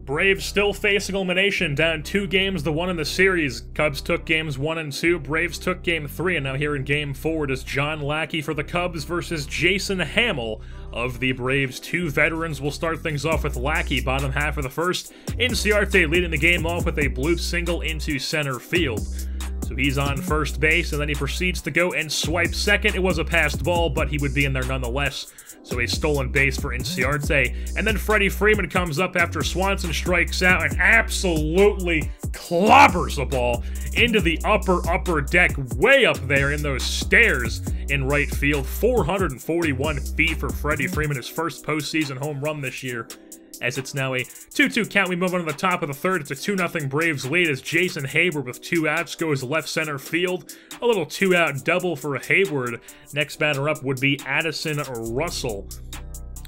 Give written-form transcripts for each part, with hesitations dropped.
Braves still facing elimination, down 2 games to 1 in the series. Cubs took games 1 and 2, Braves took game 3, and now here in game 4 it is John Lackey for the Cubs versus Jason Hamill of the Braves. 2 veterans. Will start things off with Lackey, bottom half of the first. Inciarte leading the game off with a bloop single into center field. So he's on first base, and then he proceeds to go and swipe second. It was a passed ball, but he would be in there nonetheless. So a stolen base for Inciarte. And then Freddie Freeman comes up after Swanson strikes out and absolutely clobbers the ball into the upper deck, way up there in those stairs in right field. 441 feet for Freddie Freeman, his first postseason home run this year. As it's now a 2-2 count, we move on to the top of the third. It's a 2-0 Braves lead as Jason Hayward with 2 outs goes left center field. A little 2-out double for Hayward. Next batter up would be Addison Russell.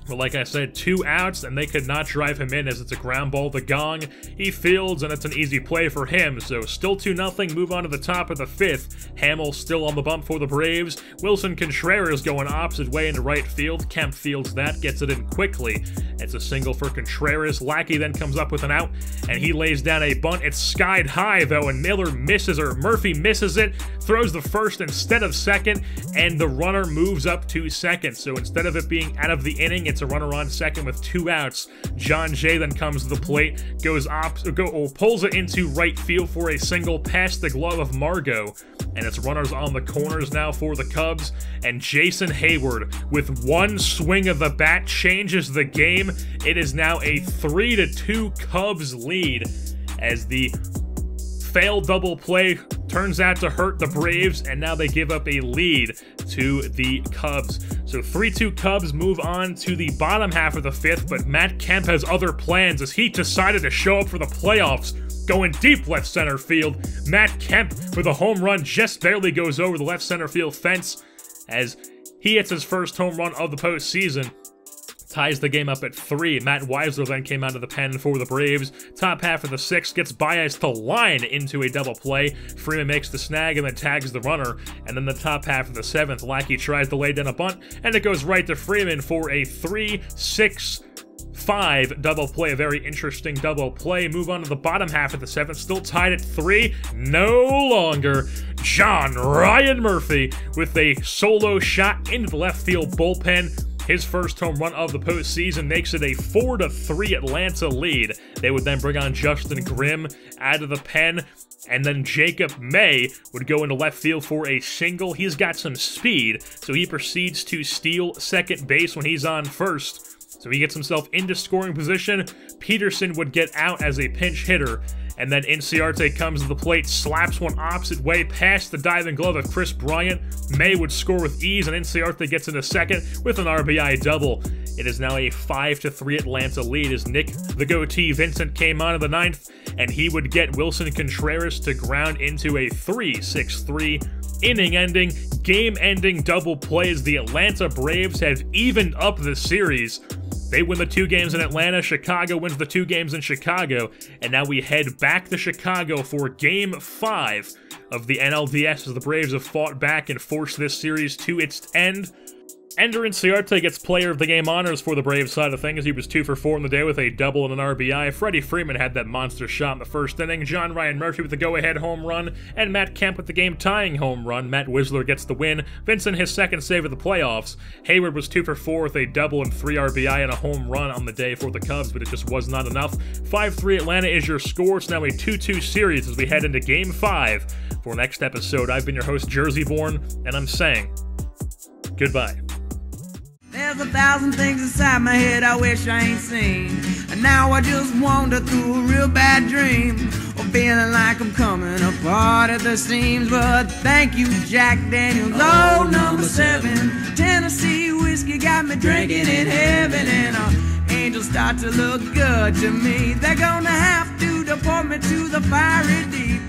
But like I said, 2 outs, and they could not drive him in as it's a ground ball to Gong. He fields, and it's an easy play for him. So still 2-0, move on to the top of the 5th. Hamill still on the bump for the Braves. Wilson Contreras going opposite way into right field. Kemp fields that, gets it in quickly. It's a single for Contreras. Lackey then comes up with an out, and he lays down a bunt. It's skied high, though, and Murphy misses it, throws the first instead of second, and the runner moves up to second. So instead of it being out of the inning, it's a runner on second with 2 outs. John Jay then comes to the plate, pulls it into right field for a single past the glove of Margot. And it's runners on the corners now for the Cubs. And Jason Hayward, with 1 swing of the bat, changes the game. It is now a 3-2 Cubs lead as the failed double play turns out to hurt the Braves, and now they give up a lead to the Cubs. So 3-2 Cubs move on to the bottom half of the 5th, but Matt Kemp has other plans as he decided to show up for the playoffs. Going deep left center field, Matt Kemp with a home run just barely goes over the left center field fence as he hits his first home run of the postseason. Ties the game up at 3. Matt Weisler then came out of the pen for the Braves. Top half of the 6th gets Baez to line into a double play. Freeman makes the snag and then tags the runner. And then the top half of the 7th, Lackey tries to lay down a bunt, and it goes right to Freeman for a 3-6-5 double play. A very interesting double play. Move on to the bottom half of the 7th. Still tied at 3. No longer. John Ryan Murphy with a solo shot into the left field bullpen. His first home run of the postseason makes it a 4-3 Atlanta lead. They would then bring on Justin Grimm out of the pen, and then Jacob May would go into left field for a single. He's got some speed, so he proceeds to steal second base when he's on first. So he gets himself into scoring position. Peterson would get out as a pinch hitter. And then Inciarte comes to the plate, slaps one opposite way past the diving glove of Chris Bryant. May would score with ease, and Inciarte gets into second with an RBI double. It is now a 5-3 Atlanta lead as Nick the Goatee Vincent came on in the 9th, and he would get Wilson Contreras to ground into a 3-6-3 inning-ending, game-ending double play as the Atlanta Braves have evened up the series. They win the 2 games in Atlanta, Chicago wins the 2 games in Chicago, and now we head back to Chicago for Game 5 of the NLDS as the Braves have fought back and forced this series to its end. Ender Inciarte gets Player of the Game honors for the Braves side of things. He was 2 for 4 in the day with a double and an RBI. Freddie Freeman had that monster shot in the first inning. John Ryan Murphy with the go-ahead home run, and Matt Kemp with the game-tying home run. Matt Wisler gets the win. Vincent his second save of the playoffs. Hayward was 2 for 4 with a double and 3 RBI and a home run on the day for the Cubs, but it just was not enough. 5-3 Atlanta is your score. It's now a 2-2 series as we head into Game 5. For next episode, I've been your host, Jerseyborn, and I'm saying goodbye. There's 1,000 things inside my head I wish I ain't seen, and now I just wander through a real bad dream, or feeling like I'm coming apart at the seams. But thank you, Jack Daniels, oh, number 7. Tennessee whiskey got me drinking in heaven, and angels start to look good to me. They're gonna have to deport me to the fiery deep.